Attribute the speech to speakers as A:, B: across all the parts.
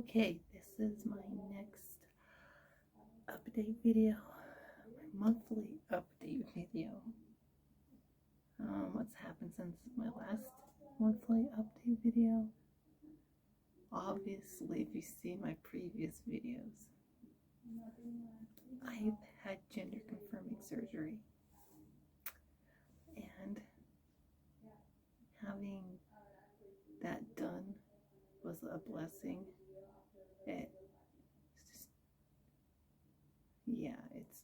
A: Okay, this is my next update video, my monthly update video. What's happened since my last monthly update video? Obviously, if you see my previous videos, I've had gender confirming surgery, and having that done was a blessing. It's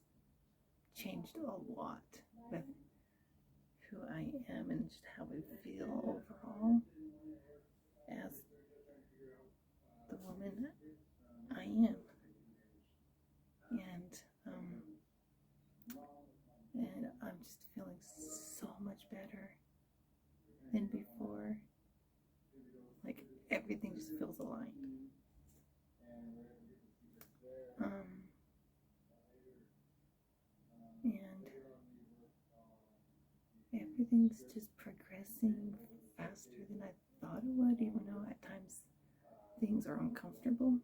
A: changed a lot with who I am and just how I feel overall as the woman I am. And I'm just feeling so much better than before. Like everything just feels aligned. And everything's just progressing faster than I thought it would, even though at times things are uncomfortable.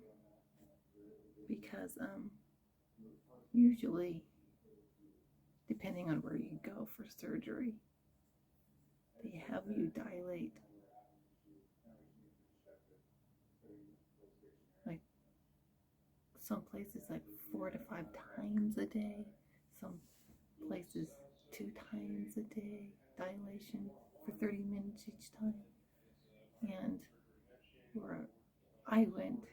A: Because usually, depending on where you go for surgery, they have you dilate like some places like 4 to 5 times a day, some places 2 times a day dilation for 30 minutes each time. And where I went,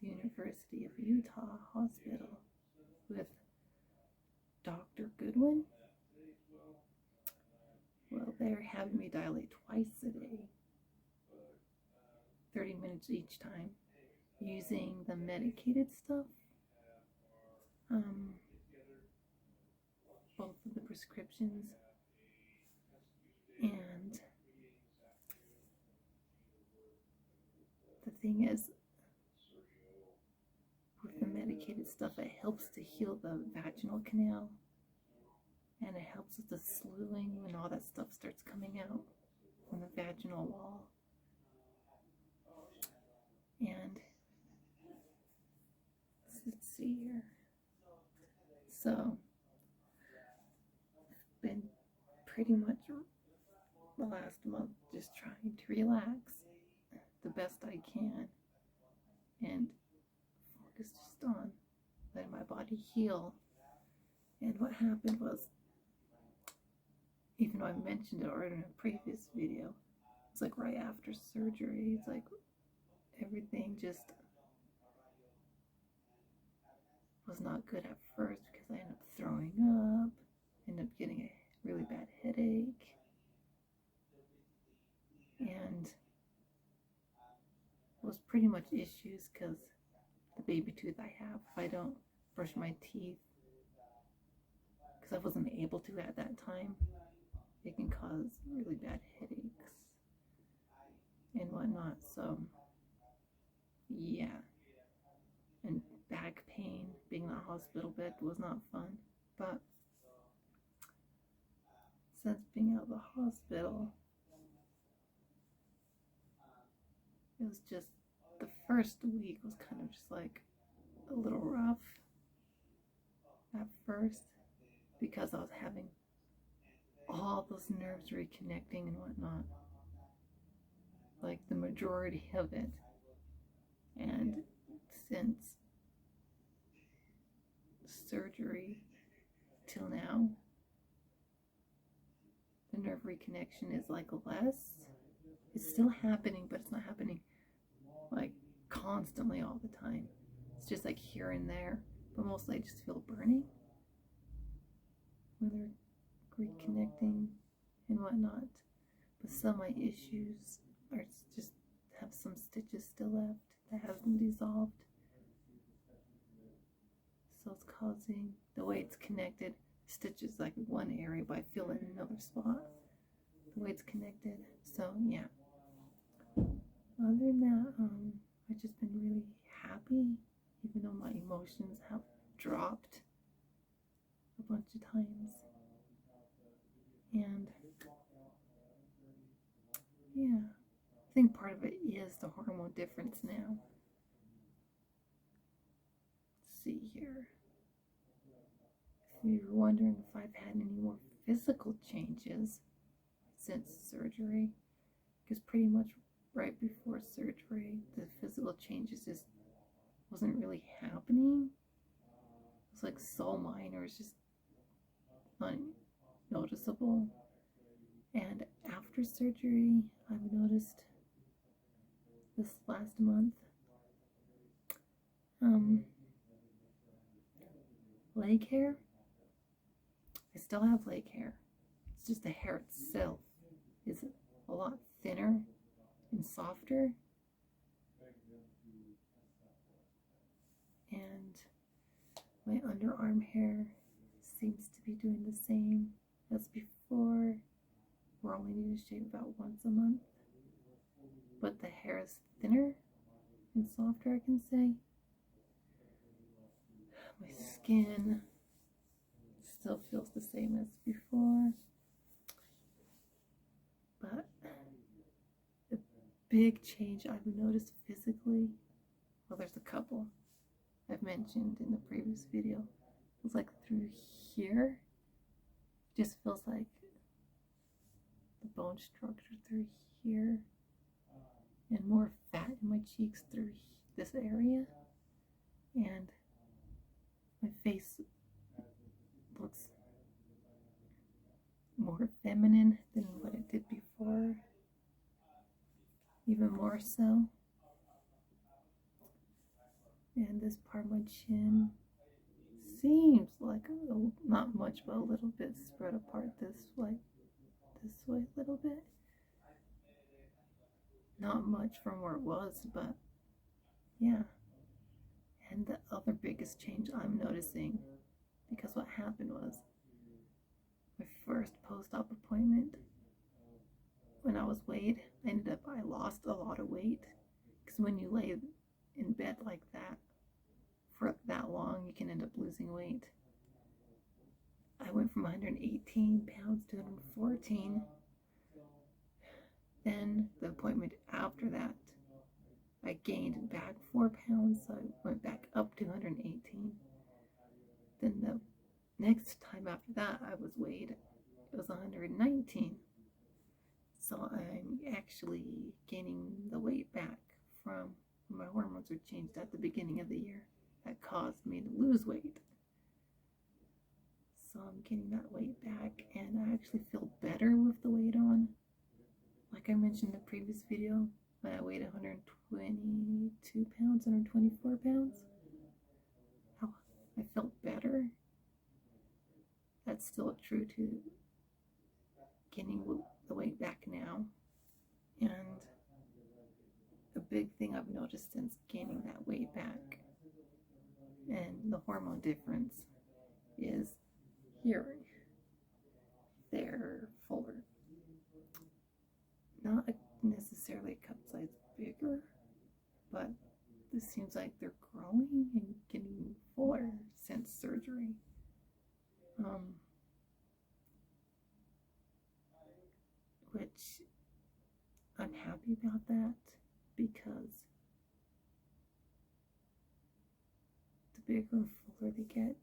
A: the University of Utah Hospital with Dr. Goodwin, well, they're having me dilate twice a day, 30 minutes each time, using the medicated stuff, both of the prescriptions. And the thing is, with the medicated stuff, it helps to heal the vaginal canal, and it helps with the sluing when all that stuff starts coming out from the vaginal wall. And let's see here. So, I've been pretty much the last month just trying to relax the best I can and focus just on letting my body heal. And what happened was, even though I mentioned it already in a previous video, it's like right after surgery, it's like everything just was not good at first, because I ended up throwing up, ended up getting a really bad headache, and it was pretty much issues because the baby tooth I have, if I don't brush my teeth, because I wasn't able to at that time, it can cause really bad headaches and whatnot. So yeah, and back pain, being in a hospital bed was not fun. But since being out of the hospital, it was just, the first week was kind of just like a little rough at first, because I was having all those nerves reconnecting and whatnot, like the majority of it. And since surgery till now, the nerve reconnection is like less. It's still happening, but it's not happening like constantly all the time. It's just like here and there, but mostly I just feel burning when they're reconnecting and whatnot. But some of my issues are just have some stitches still left that hasn't dissolved. So it's causing, the way it's connected, stitches like one area, but I feel it in another spot, the way it's connected. So yeah, other than that, I've just been really happy, even though my emotions have dropped a bunch of times. And yeah, I think part of it is the hormone difference now. see here. If you're wondering if I've had any more physical changes since surgery, because pretty much right before surgery, the physical changes just wasn't really happening. It's like so minor, it's just unnoticeable. And after surgery, I've noticed this last month, leg hair. I still have leg hair. It's just the hair itself is a lot thinner and softer. And my underarm hair seems to be doing the same as before. We're only need to shave about once a month. But the hair is thinner and softer, I can say. My skin still feels the same as before. But the big change I've noticed physically, well, there's a couple I've mentioned in the previous video. It's like through here, it just feels like the bone structure through here, and more fat in my cheeks through this area, and my face looks more feminine than what it did before, even more so. And this part of my chin seems like not much, but a little bit spread apart this way a little bit. Not much from where it was, but yeah. And the other biggest change I'm noticing, because what happened was my first post-op appointment, when I was weighed, I lost a lot of weight, because when you lay in bed like that for that long, you can end up losing weight. I went from 118 pounds to 114. Then the appointment after that, I gained back 4 pounds, so I went back up to 118. Then the next time after that I was weighed, it was 119. So I'm actually gaining the weight back from when my hormones were changed at the beginning of the year. That caused me to lose weight. So I'm getting that weight back, and I actually feel better with the weight on. Like I mentioned in the previous video, when I weighed 122 pounds, 124 pounds, how I felt better. That's still true to gaining the weight back now. And a big thing I've noticed since gaining that weight back and the hormone difference is hearing. They're fuller. Not necessarily a cup size bigger, but this seems like they're growing and getting fuller since surgery. Which I'm happy about that, because the bigger and fuller they get,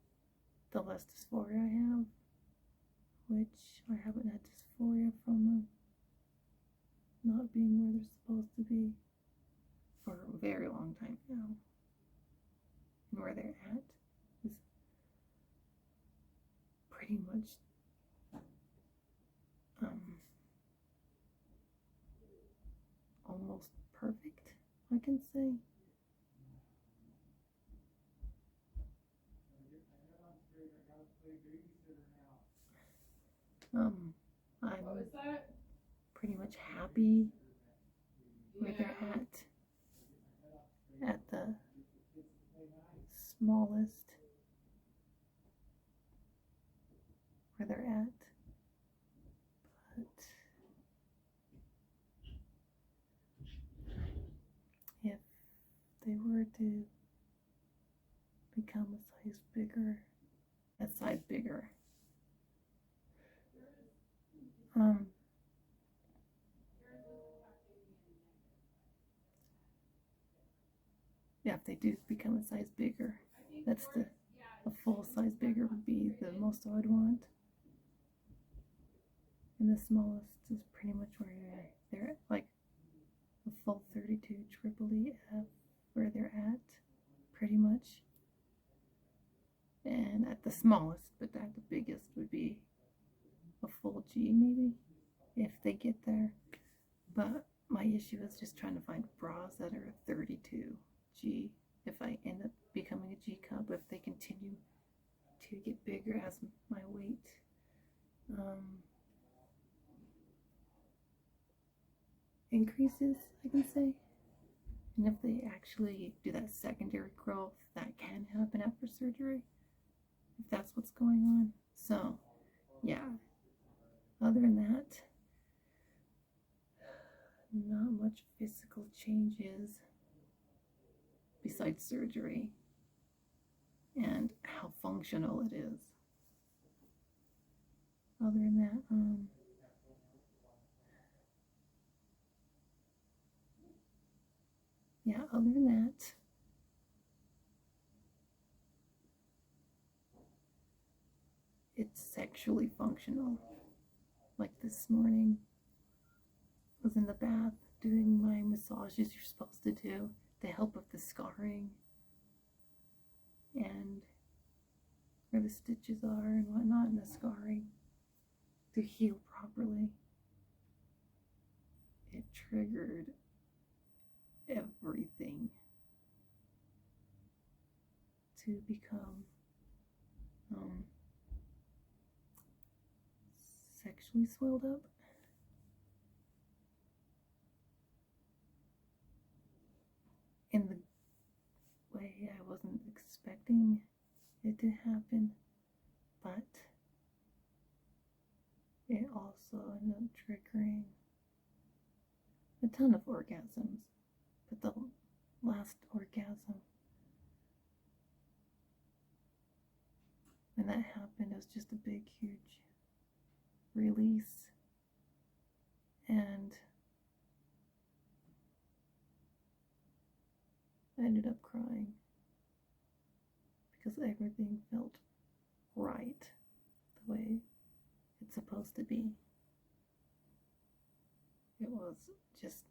A: the less dysphoria I have, which I haven't had dysphoria from them not being where they're supposed to be for a very long time now. And where they're at is pretty much almost perfect, I can say. I'm pretty much happy where they're at the smallest, where they're at, but if they were to become a size bigger, yeah, if they do become a size bigger, That's a full size bigger would be the most I would want. And the smallest is pretty much where they're at, like a full 32 triple EF, where they're at, pretty much. And at the smallest, but at the biggest would be a full G maybe, if they get there. But my issue is just trying to find bras that are 32 G if I end up becoming a G cup, if they continue to get bigger as my weight increases, I can say. And if they actually do that secondary growth, that can happen after surgery, if that's what's going on. So yeah, other than that, not much physical changes besides surgery and how functional it is. Other than that, other than that, it's sexually functional. Like this morning, I was in the bath doing my massages you're supposed to do to help with the scarring and where the stitches are and whatnot, and the scarring to heal properly. It triggered everything to become sexually swelled up. In the way I wasn't expecting it to happen, but it also ended up triggering a ton of orgasms. But the last orgasm, when that happened, it was just a big, huge release. And I ended up crying because everything felt right the way it's supposed to be. It was just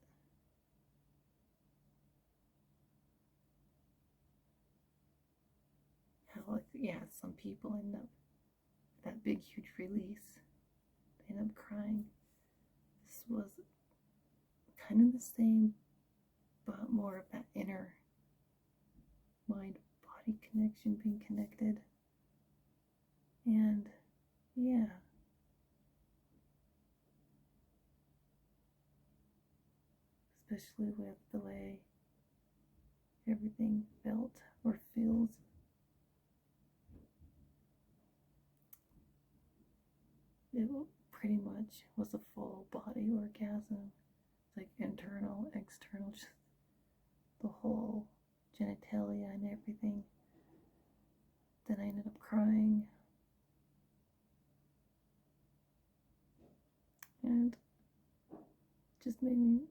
A: how, like, yeah, some people end up that big, huge release. They end up crying. This was kind of the same, but more of that inner mind-body connection, being connected. And yeah, especially with the way everything felt or feels. It pretty much was a full body orgasm. It's like internal, external, just the whole genitalia and everything. Then I ended up crying. And it just made me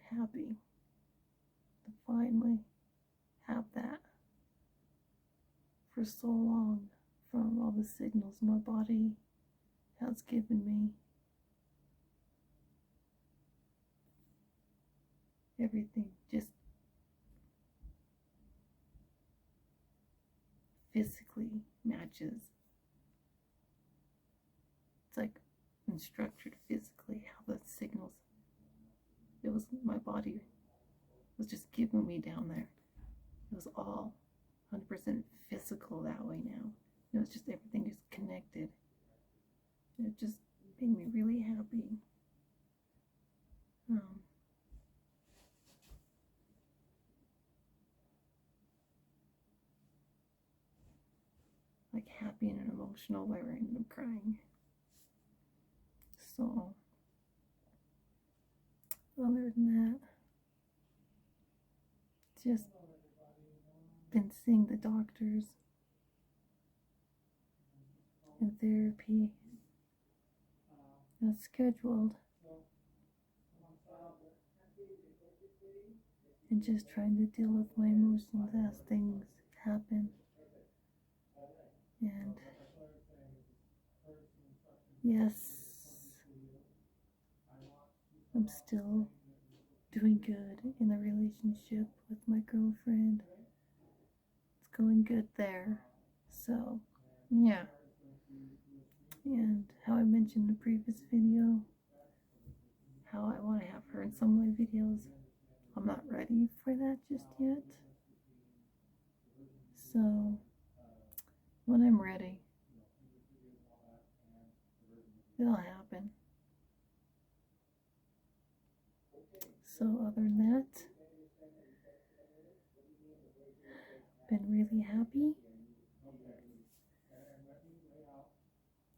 A: happy to finally have that for so long, from all the signals my body has given me. Everything just physically matches. It's like instructed physically how the signals, it was, my body was just giving me down there. It was all 100% physical that way now. It was just everything just connected. It just made me really happy. Like happy in an emotional way where I ended up crying. So, other than that, just been seeing the doctors and therapy as scheduled, and just trying to deal with my emotions as things happen. And yes, I'm still doing good in the relationship with my girlfriend. It's going good there. So, yeah. And how I mentioned in the previous video, how I want to have her in some of my videos. I'm not ready for that just yet. So, when I'm ready, it'll happen. So, other than that, been really happy.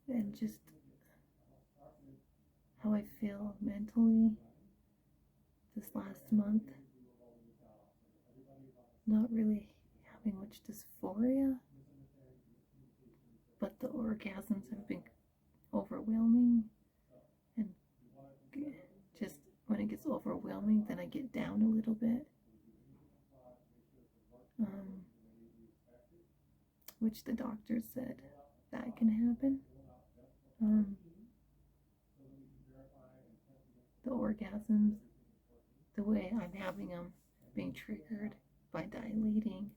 A: And just how I feel mentally this last month. Not really having much dysphoria, but the orgasms have been overwhelming, and just when it gets overwhelming, then I get down a little bit, which the doctor said that can happen. The orgasms, the way I'm having them, being triggered by dilating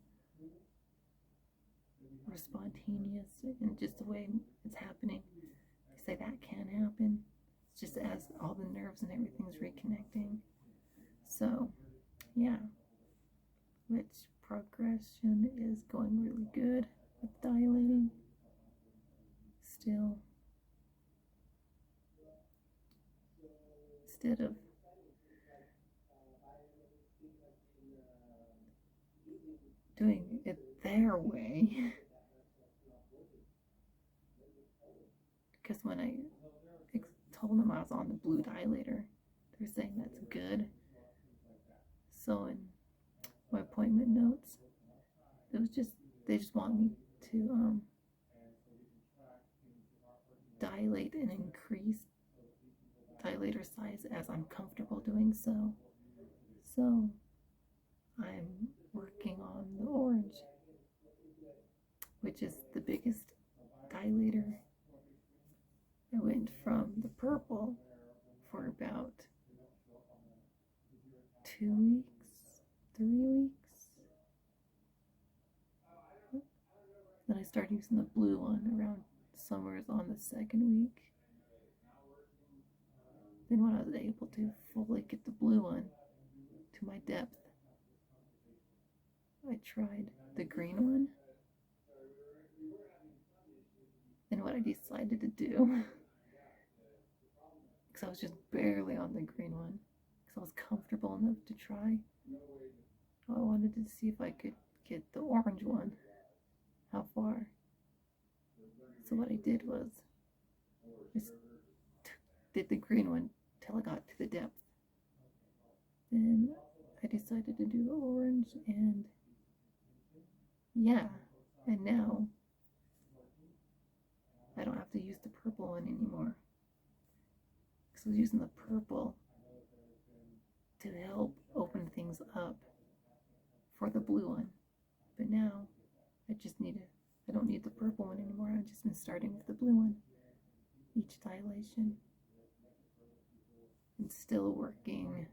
A: or spontaneous, and just the way it's happening, they say that can happen. It's just as all the nerves and everything's reconnecting. So, yeah, which progression is going really good with dilating. Still, instead of doing it their way, because when I told them I was on the blue dilator, they're saying that's good. So in my appointment notes, it was just, they just want me to dilate and increase dilator size as I'm comfortable doing so. So I'm working on the orange, which is the biggest dilator. I went from the purple for about 2 weeks, 3 weeks. Then I started using the blue one around somewhere on the 2nd week. Then when I was able to fully get the blue one to my depth, I tried the green one. And what I decided to do, because I was just barely on the green one, because I was comfortable enough to try, I wanted to see if I could get the orange one, how far. So what I did was, I did the green one till I got to the depth. Then I decided to do the orange, and yeah, and now I don't have to use the purple one anymore. Because I was using the purple to help open things up for the blue one. But now I don't need the purple one anymore. I've just been starting with the blue one each dilation, and still working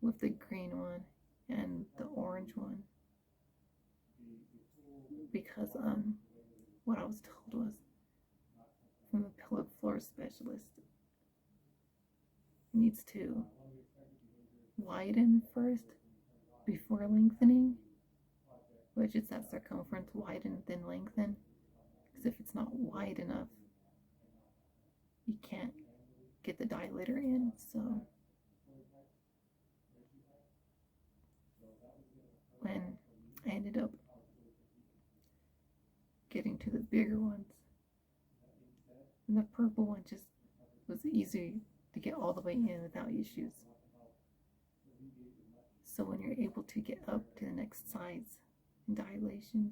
A: with the green one and the orange one, because what I was told was from a pelvic floor specialist, needs to widen first before lengthening, which is that circumference, widen then lengthen, because if it's not wide enough, you can't get the dilator in. So when I ended up getting to the bigger ones, and the purple one just was easy to get all the way in without issues. So when you're able to get up to the next size in dilation,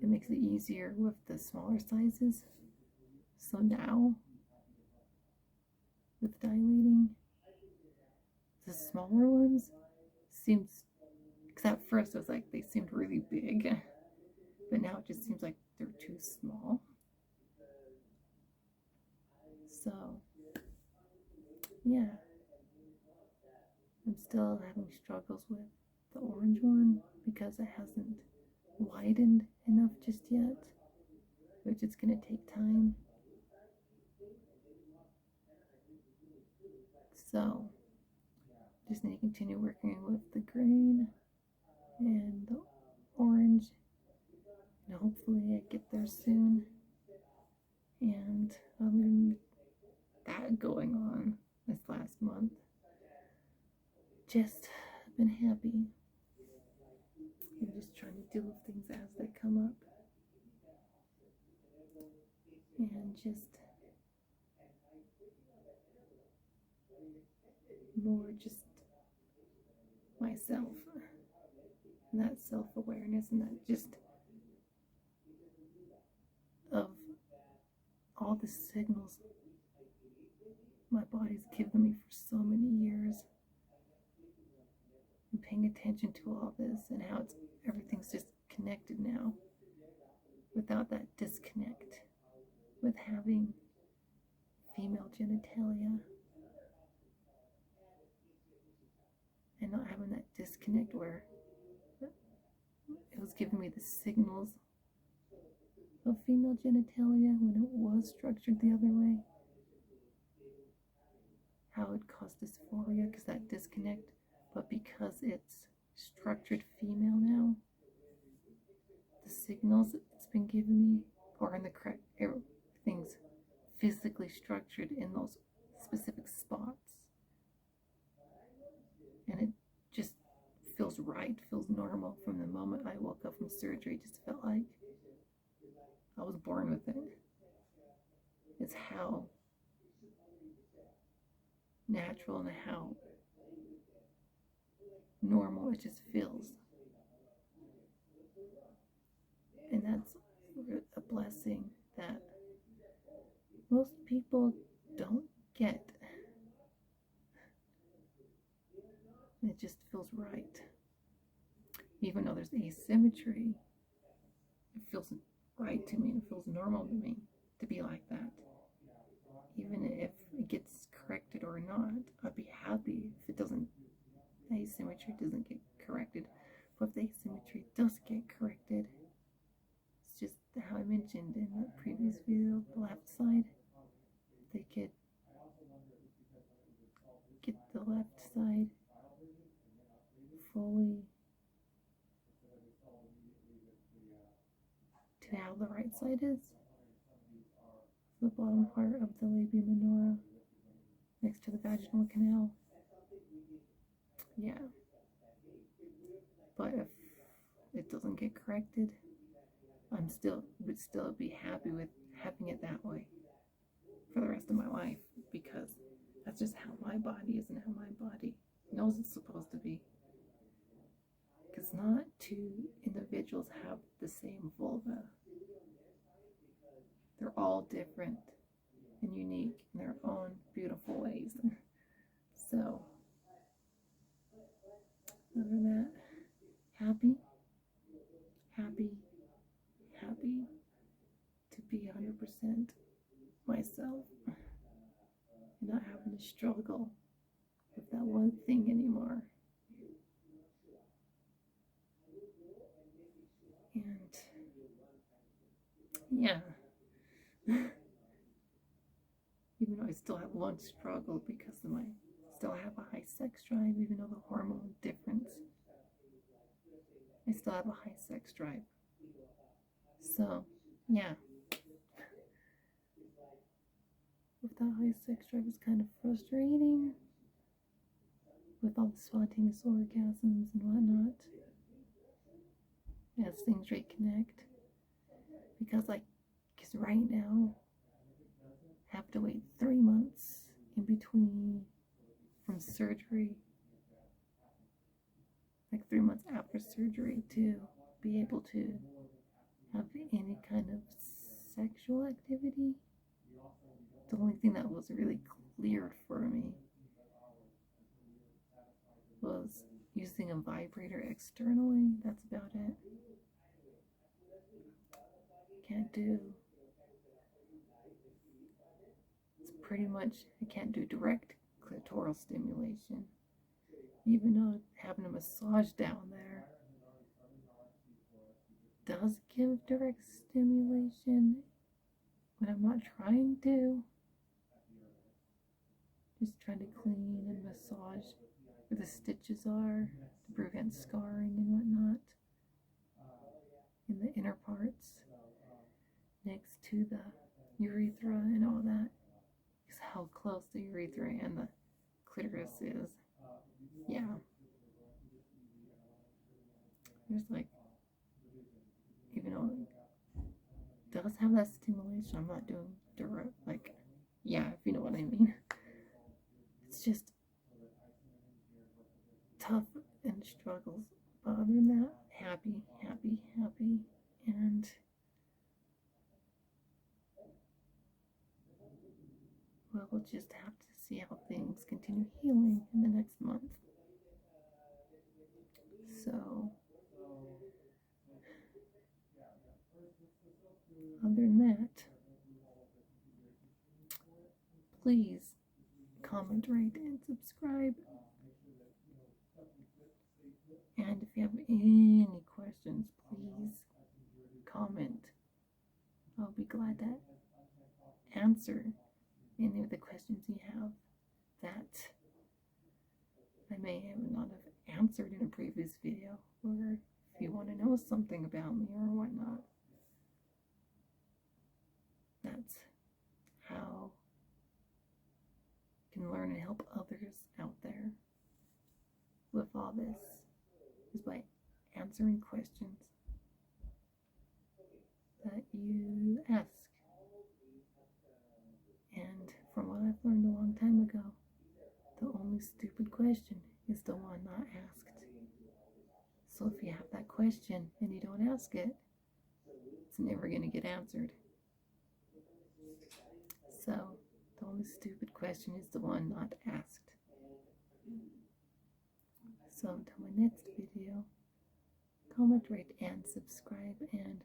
A: it makes it easier with the smaller sizes. So now, with dilating, the smaller ones seems, because at first it was like they seemed really big, but now it just seems like they're too small. So, yeah, I'm still having struggles with the orange one because it hasn't widened enough just yet, which is going to take time. So, just need to continue working with the green and the orange, and hopefully I get there soon. And that going on this last month, just been happy. I'm just trying to deal with things as they come up, and just more just myself, and that self-awareness, and that just of all the signals my body's given me for so many years, and paying attention to all this and how everything's just connected now without that disconnect with having female genitalia and not having that disconnect where it was giving me the signals of female genitalia when it was structured the other way, how it caused dysphoria because that disconnect, but because it's structured female now, the signals it's been giving me are in the correct things physically structured in those specific spots, and it just feels right, feels normal from the moment I woke up from surgery. It just felt like I was born with it. It's how natural and how normal it just feels. And that's a blessing that most people don't get. It just feels right. Even though there's asymmetry, it feels right to me. It feels normal to me to be like that. Even if it gets corrected or not, I'd be happy if it doesn't, the asymmetry doesn't get corrected. But if the asymmetry does get corrected, it's just how I mentioned in the previous video, the left side, they could get the left side fully to how the right side is, the bottom part of the labia minora next to the vaginal canal. Yeah, but if it doesn't get corrected, would still be happy with having it that way for the rest of my life, because that's just how my body is and how my body knows it's supposed to be. Because not two individuals have the same vulva. They're all different and unique in their own beautiful ways. So, other than that, happy to be 100% myself and not having to struggle with that one thing anymore. And yeah, even though I still have one struggle because of still have a high sex drive, even though the hormone difference, I still have a high sex drive. So, yeah. With that high sex drive, it's kind of frustrating with all the spontaneous orgasms and whatnot as things reconnect. Because right now, I have to wait 3 months in between from surgery, like 3 months after surgery, to be able to have any kind of sexual activity. The only thing that was really cleared for me was using a vibrator externally. That's about it. can't do. It's pretty much, I can't do direct clitoral stimulation. Even though having a massage down there does give direct stimulation when I'm not trying to. Just trying to clean and massage where the stitches are to prevent scarring and whatnot in the inner parts next to the urethra and all that. Because how close the urethra and the clitoris is. Yeah. There's like, even though it does have that stimulation, I'm not doing direct, like, yeah, if you know what I mean. It's just tough and struggles. But other than that, happy. And we'll just have to see how things continue healing in the next month. So, other than that, please comment, rate, and subscribe. And if you have any questions, please comment. I'll be glad to answer any of the questions you have that I may have not have answered in a previous video, or if you want to know something about me or whatnot. That's how you can learn and help others out there with all this, is by answering questions that you ask. And from what I've learned a long time ago, the only stupid question is the one not asked. So if you have that question and you don't ask it, it's never going to get answered. So the only stupid question is the one not asked. So until my next video, comment, rate, and subscribe, and